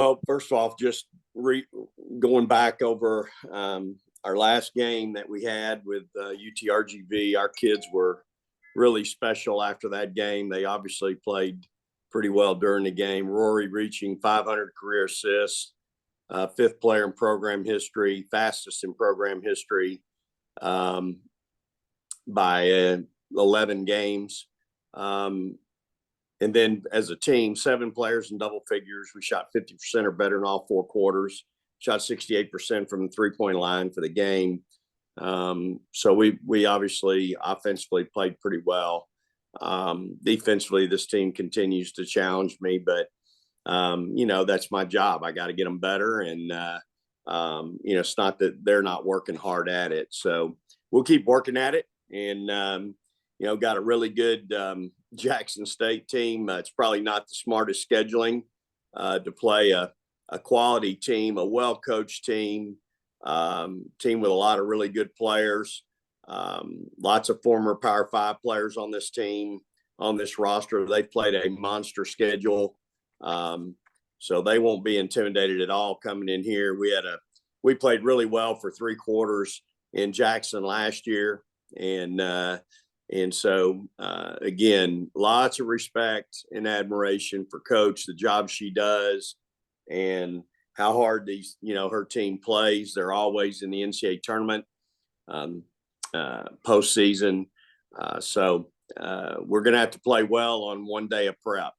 Well, first off, just going back over our last game that we had with UTRGV, our kids were really special after that game. They obviously played pretty well during the game. Rory reaching 500 career assists, fifth player in program history, fastest in program history by 11 games. And then as a team, 7 players in double figures. We shot 50% or better in all 4 quarters, shot 68% from the 3-point line for the game. So we obviously offensively played pretty well. Defensively, this team continues to challenge me, but, that's my job. I got to get them better. And, it's not that they're not working hard at it. So we'll keep working at it. And, got a really good Jackson State team. It's probably not the smartest scheduling to play a quality team, a well-coached team, team with a lot of really good players, lots of former Power 5 players on this team, on this roster. They've played a monster schedule, so they won't be intimidated at all coming in here. We played really well for 3 quarters in Jackson last year, and so, again, lots of respect and admiration for Coach, the job she does, and how hard her team plays. They're always in the NCAA tournament, postseason. So we're going to have to play well on one day of prep.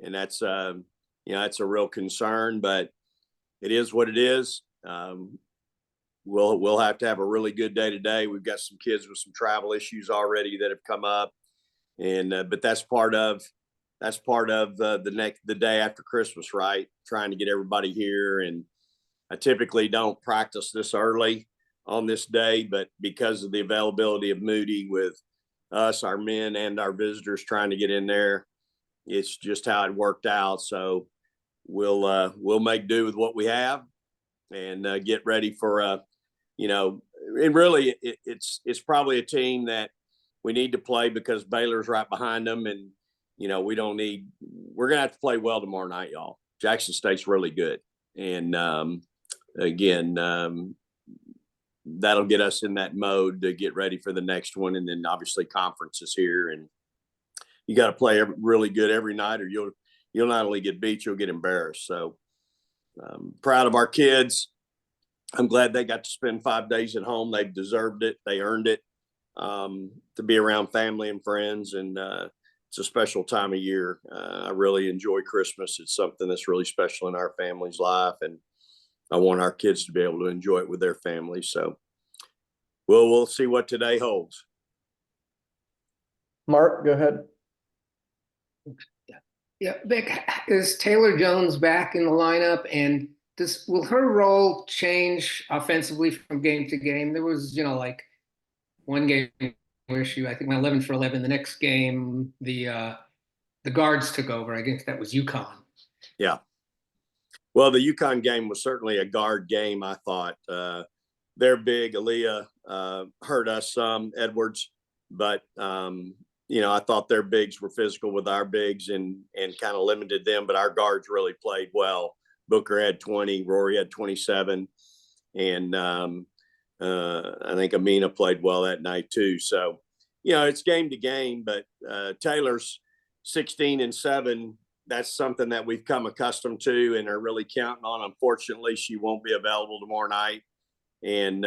And that's, that's a real concern, but it is what it is. We'll have to have a really good day today. We've got some kids with some travel issues already that have come up, and but that's part of the day after Christmas, right? Trying to get everybody here. And I typically don't practice this early on this day, but because of the availability of Moody with us, our men and our visitors trying to get in there, it's just how it worked out. So we'll make do with what we have and get ready for and really it's probably a team that we need to play because Baylor's right behind them. And, we're going to have to play well tomorrow night, y'all. Jackson State's really good. And again, that'll get us in that mode to get ready for the next one. And then obviously conference is here, and you got to play really good every night, or you'll not only get beat, you'll get embarrassed. So proud of our kids. I'm glad they got to spend 5 days at home. They've deserved it. They earned it, to be around family and friends. And it's a special time of year. I really enjoy Christmas. It's something that's really special in our family's life. And I want our kids to be able to enjoy it with their families. So we'll see what today holds. Mark, go ahead. Yeah, Vic, is Taylor Jones back in the lineup, and will her role change offensively from game to game? There was, like one game where she, I think, went 11 for 11. The next game, the guards took over. I guess that was UConn. Yeah. Well, the UConn game was certainly a guard game, I thought. They're big. Aaliyah hurt us some, Edwards, but I thought their bigs were physical with our bigs and kind of limited them, but our guards really played well. Booker had 20, Rory had 27, and I think Amina played well that night too. So, it's game to game, but Taylor's 16-7. That's something that we've come accustomed to and are really counting on. Unfortunately, she won't be available tomorrow night, and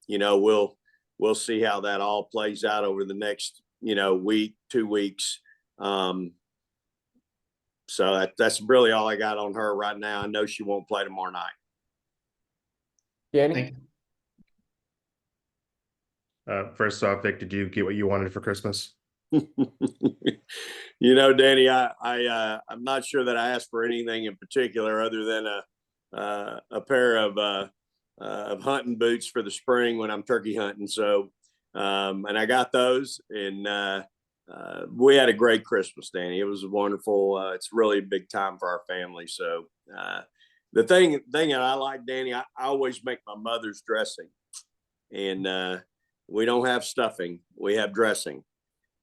we'll see how that all plays out over the next week, 2 weeks. So that's really all I got on her right now. I know she won't play tomorrow night. Danny? First off, Vic, did you get what you wanted for Christmas? Danny, I'm not sure that I asked for anything in particular other than a pair of hunting boots for the spring when I'm turkey hunting. So, and I got those, and we had a great Christmas, Danny. It was wonderful. It's really a big time for our family. So the thing that I like, Danny, I always make my mother's dressing, and we don't have stuffing. We have dressing,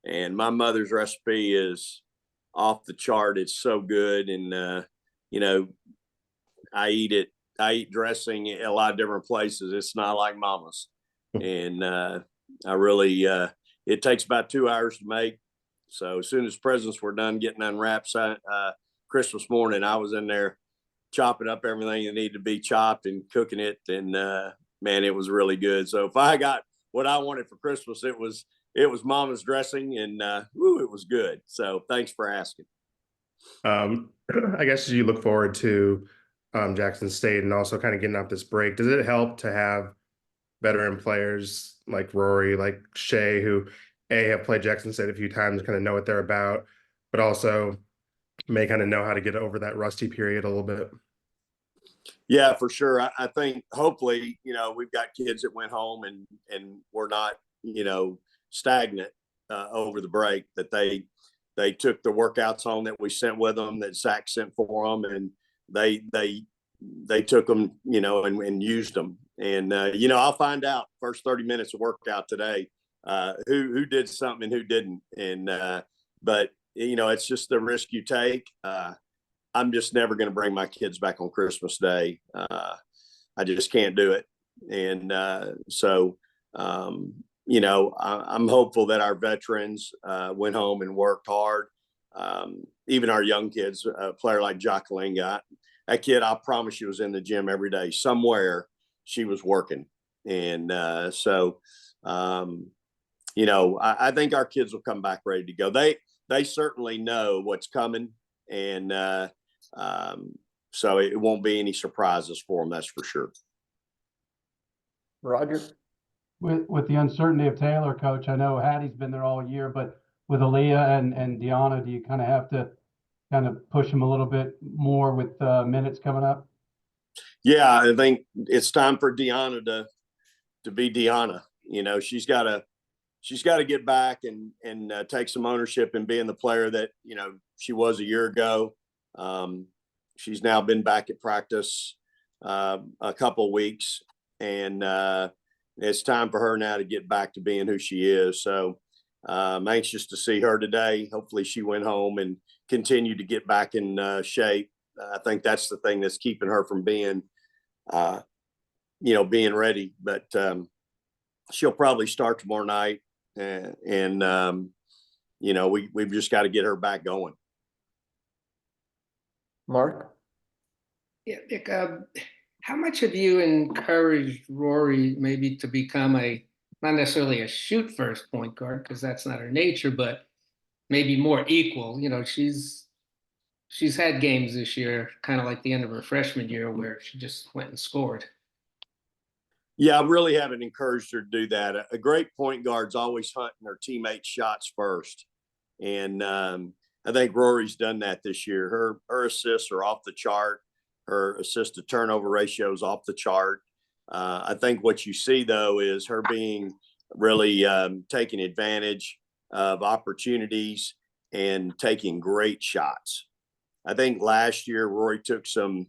and my mother's recipe is off the chart. It's so good. And, I eat dressing at a lot of different places. It's not like mama's. And I really, it takes about 2 hours to make. So as soon as presents were done, getting unwrapped, Christmas morning, I was in there chopping up everything that needed to be chopped and cooking it. And man, it was really good. So if I got what I wanted for Christmas, it was mama's dressing, and it was good. So thanks for asking. I guess as you look forward to Jackson State and also kind of getting off this break, does it help to have veteran players like Rory, like Shea, who have played Jackson State a few times, kind of know what they're about, but also may kind of know how to get over that rusty period a little bit? Yeah, for sure. I think hopefully, we've got kids that went home and we're not, stagnant over the break, that they took the workouts home that we sent with them, that Zach sent for them, and they took them, and used them. And, I'll find out first 30 minutes of workout today, who did something and who didn't. And, but it's just the risk you take. I'm just never going to bring my kids back on Christmas Day. I just can't do it. And I'm hopeful that our veterans went home and worked hard. Even our young kids, a player like Jacqueline got, that kid, I promise you, was in the gym every day. Somewhere she was working. And I think our kids will come back ready to go. They certainly know what's coming. And so it won't be any surprises for them, that's for sure. Roger? With the uncertainty of Taylor, Coach, I know Hattie's been there all year, but with Aaliyah and Dianna, do you kind of have to kind of push them a little bit more with minutes coming up? Yeah, I think it's time for Dianna to be Dianna. She's got to get back and take some ownership in being the player that she was a year ago. She's now been back at practice a couple of weeks, and it's time for her now to get back to being who she is. So I'm anxious to see her today. Hopefully she went home and continued to get back in shape. I think that's the thing that's keeping her from being, being ready. But she'll probably start tomorrow night, and we've just got to get her back going. Mark? Yeah, Nick, how much have you encouraged Rory maybe to become not necessarily a shoot first point guard, because that's not her nature, but maybe more equal? She's had games this year, kind of like the end of her freshman year, where she just went and scored. Yeah, I really haven't encouraged her to do that. A great point guard's always hunting her teammates' shots first. And I think Rory's done that this year. Her assists are off the chart. Her assist to turnover ratio is off the chart. I think what you see, though, is her being really taking advantage of opportunities and taking great shots. I think last year Rory took some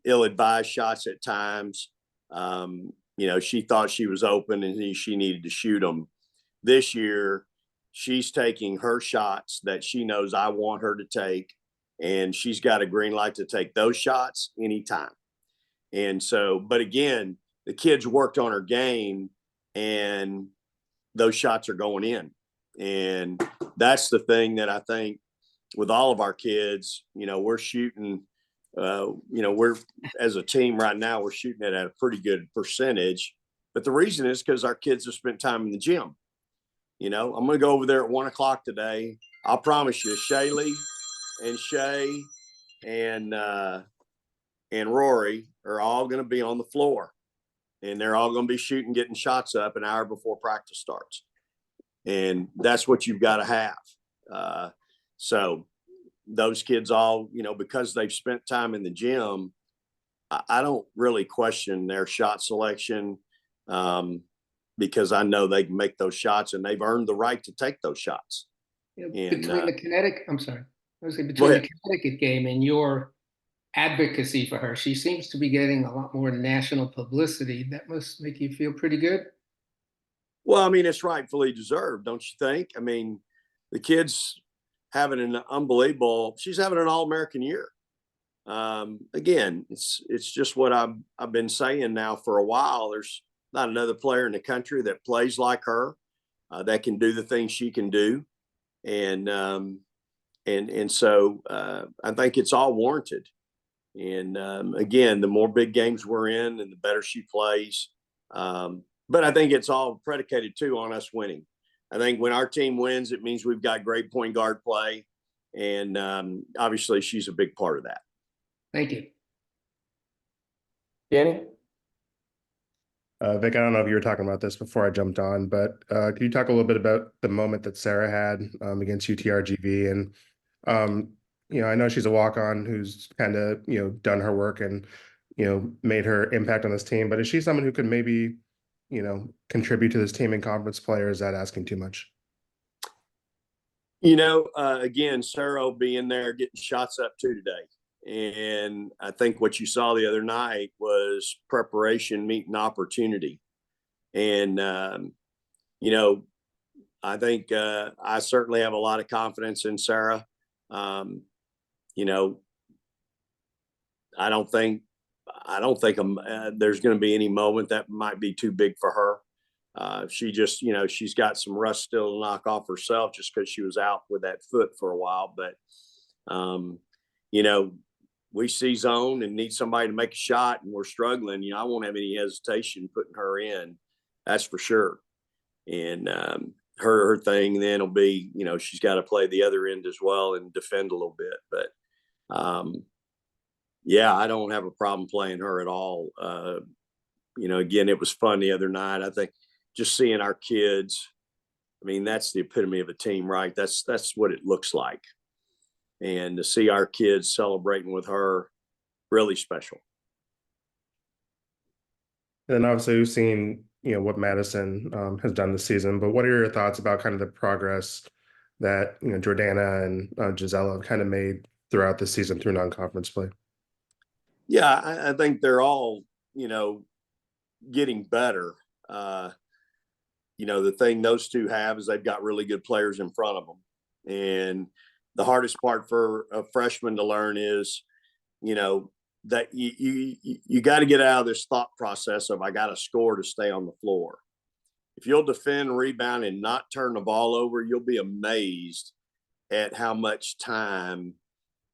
ill-advised shots at times. She thought she was open and she needed to shoot them. This year, she's taking her shots that she knows I want her to take, and she's got a green light to take those shots anytime. And so, but again, the kids worked on her game, and those shots are going in. And that's the thing that I think with all of our kids, we're shooting, we're, as a team right now, we're shooting it at a pretty good percentage. But the reason is because our kids have spent time in the gym. I'm going to go over there at 1:00 today. I'll promise you, Shaylee and Shay and Rory are all going to be on the floor, and they're all going to be getting shots up an hour before practice starts. And that's what you've got to have. So those kids all, because they've spent time in the gym, I don't really question their shot selection, because I know they can make those shots and they've earned the right to take those shots. Between the Connecticut game and your advocacy for her, she seems to be getting a lot more national publicity. That must make you feel pretty good. Well, I mean, it's rightfully deserved, don't you think? I mean, the kid's having she's having an All-American year. again, it's just what I've been saying now for a while. There's not another player in the country that plays like her, that can do the things she can do, and so I think it's all warranted. And again, the more big games we're in, and the better she plays. But I think it's all predicated too on us winning. I think when our team wins, it means we've got great point guard play, and obviously she's a big part of that. Thank you. Danny? Vic, I don't know if you were talking about this before I jumped on, but can you talk a little bit about the moment that Sarah had against UTRGV? And I know she's a walk-on who's kind of done her work and made her impact on this team, but is she someone who could maybe contribute to this team in conference play, or is that asking too much? Again, Sarah will be in there getting shots up too today. And I think what you saw the other night was preparation meeting opportunity. And, I think I certainly have a lot of confidence in Sarah. I don't think there's going to be any moment that might be too big for her. She just, she's got some rust still to knock off herself just because she was out with that foot for a while. But, we see zone and need somebody to make a shot and we're struggling. I won't have any hesitation putting her in. That's for sure. And her thing then will be, she's got to play the other end as well and defend a little bit. But, yeah, I don't have a problem playing her at all. Again, it was fun the other night. I think just seeing our kids, that's the epitome of a team, right? That's what it looks like. And to see our kids celebrating with her, really special. And obviously we've seen, what Madison has done this season, but what are your thoughts about kind of the progress that, Jordana and Gisela have kind of made throughout the season through non-conference play? Yeah, I think they're all, getting better. The thing those two have is they've got really good players in front of them. And the hardest part for a freshman to learn is, that you got to get out of this thought process of I got to score to stay on the floor. If you'll defend, rebound, and not turn the ball over, you'll be amazed at how much time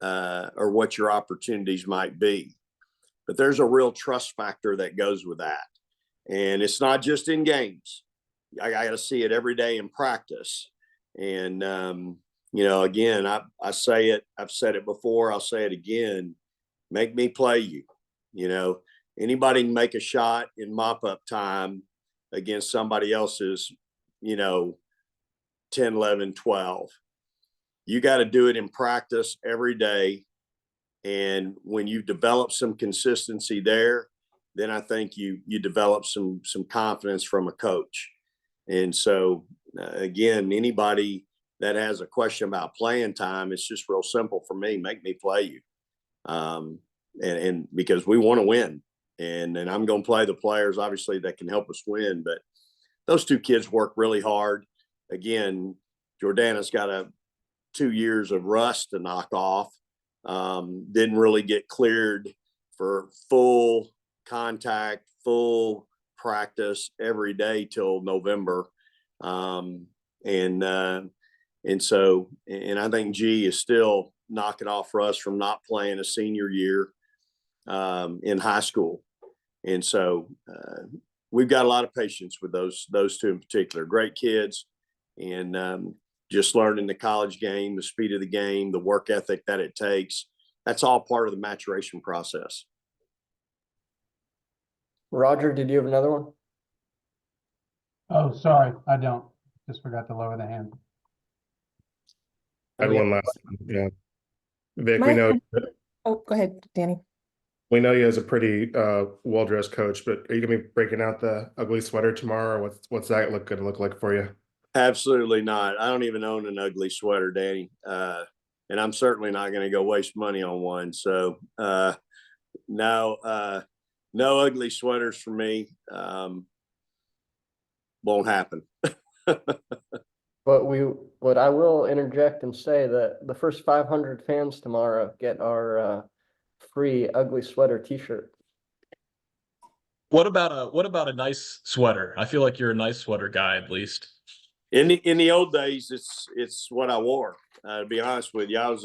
or what your opportunities might be. But there's a real trust factor that goes with that. And it's not just in games. I got to see it every day in practice. And, again, I say it, I've said it before, I'll say it again, make me play you. Anybody can make a shot in mop-up time against somebody else's, 10, 11, 12. You got to do it in practice every day. And when you develop some consistency there, then I think you develop some confidence from a coach. And so, again, anybody that has a question about playing time, it's just real simple for me. Make me play you. And because we want to win. And I'm going to play the players, obviously, that can help us win. But those two kids work really hard. Again, Jordana's got 2 years of rust to knock off. Didn't really get cleared for full contact, full practice every day till November. And so I think G is still knocking off rust from not playing a senior year in high school. And so we've got a lot of patience with those two in particular. Great kids, and just learning the college game, the speed of the game, the work ethic that it takes. That's all part of the maturation process. Roger, did you have another one? Oh, sorry, I don't. Just forgot to lower the hand. I had one last one. Yeah. Vic, Oh, go ahead, Danny. we know you as a pretty well-dressed coach, but are you gonna be breaking out the ugly sweater tomorrow, or what's that gonna look like for you? Absolutely not. I don't even own an ugly sweater, Danny. And I'm certainly not going to go waste money on one. So no ugly sweaters for me. Won't happen. But I will interject and say that the first 500 fans tomorrow get our free ugly sweater t-shirt. What about a nice sweater? I feel like you're a nice sweater guy, at least. In the old days, it's what I wore. To be honest with you,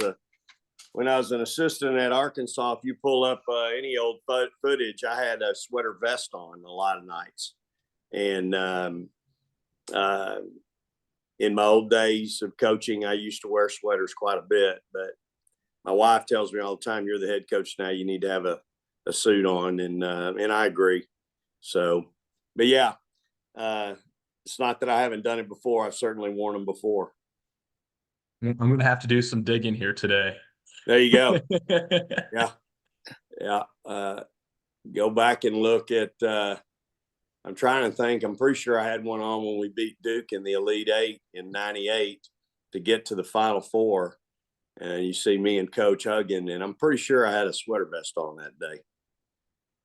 when I was an assistant at Arkansas, if you pull up any old footage, I had a sweater vest on a lot of nights. And in my old days of coaching, I used to wear sweaters quite a bit. But my wife tells me all the time, "You're the head coach now. You need to have a suit on," and I agree. So, but yeah, it's not that I haven't done it before. I've certainly worn them before. I'm gonna have to do some digging here today. There you go. Yeah. Go back and look at. I'm trying to think. I'm pretty sure I had one on when we beat Duke in the Elite Eight in '98 to get to the Final Four. And you see me and Coach hugging, and I'm pretty sure I had a sweater vest on that day.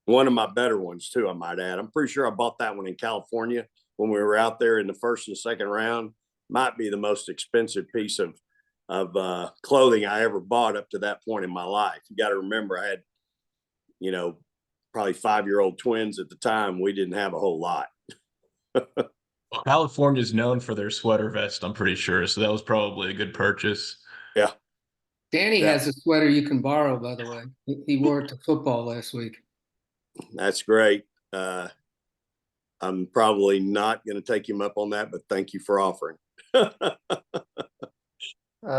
One of my better ones too, I might add. I'm pretty sure I bought that one in California when we were out there in the first and second round. Might be the most expensive piece of clothing I ever bought up to that point in my life. You got to remember, I had, probably 5-year-old twins at the time. We didn't have a whole lot. Well, California is known for their sweater vest, I'm pretty sure. So that was probably a good purchase. Yeah. Danny Yeah. has a sweater you can borrow, by the way. He wore it to football last week. That's great. I'm probably not going to take him up on that, but thank you for offering. I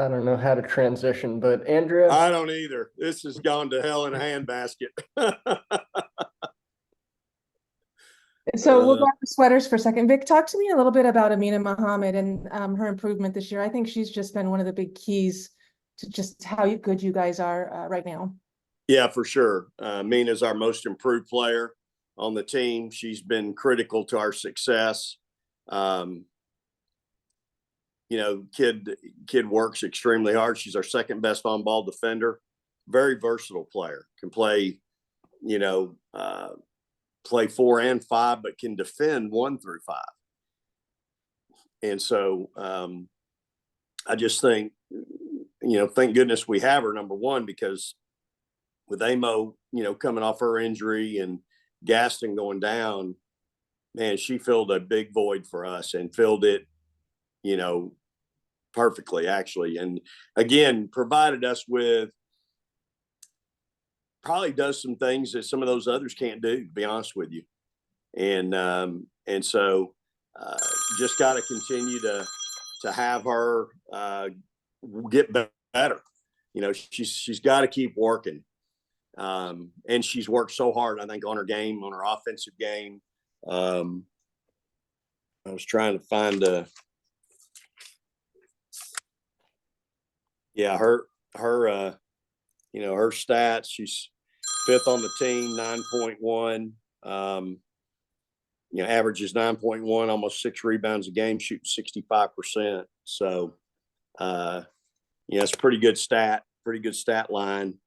don't know how to transition, but Andrea, I don't either. This has gone to hell in a handbasket. So we'll go back to sweaters for a second. Vic, talk to me a little bit about Amina Muhammad and her improvement this year. I think she's just been one of the big keys to just how good you guys are right now. Yeah, for sure. Mina's our most improved player on the team. She's been critical to our success. Kid works extremely hard. She's our second best on-ball defender. Very versatile player. Can play, play 4 and 5, but can defend 1 through 5. And so I just think, thank goodness we have her, number one, because with Amo, coming off her injury and Gaston going down, man, she filled a big void for us and filled it, perfectly, actually. And again, provided us with, probably does some things that some of those others can't do, to be honest with you. And so just got to continue to have her get better. She's got to keep working. And she's worked so hard, I think, on her game, on her offensive game. I was trying to find her stats. She's 5th on the team, 9.1. Averages 9.1, almost 6 rebounds a game, shooting 65%. So, it's a pretty good stat line.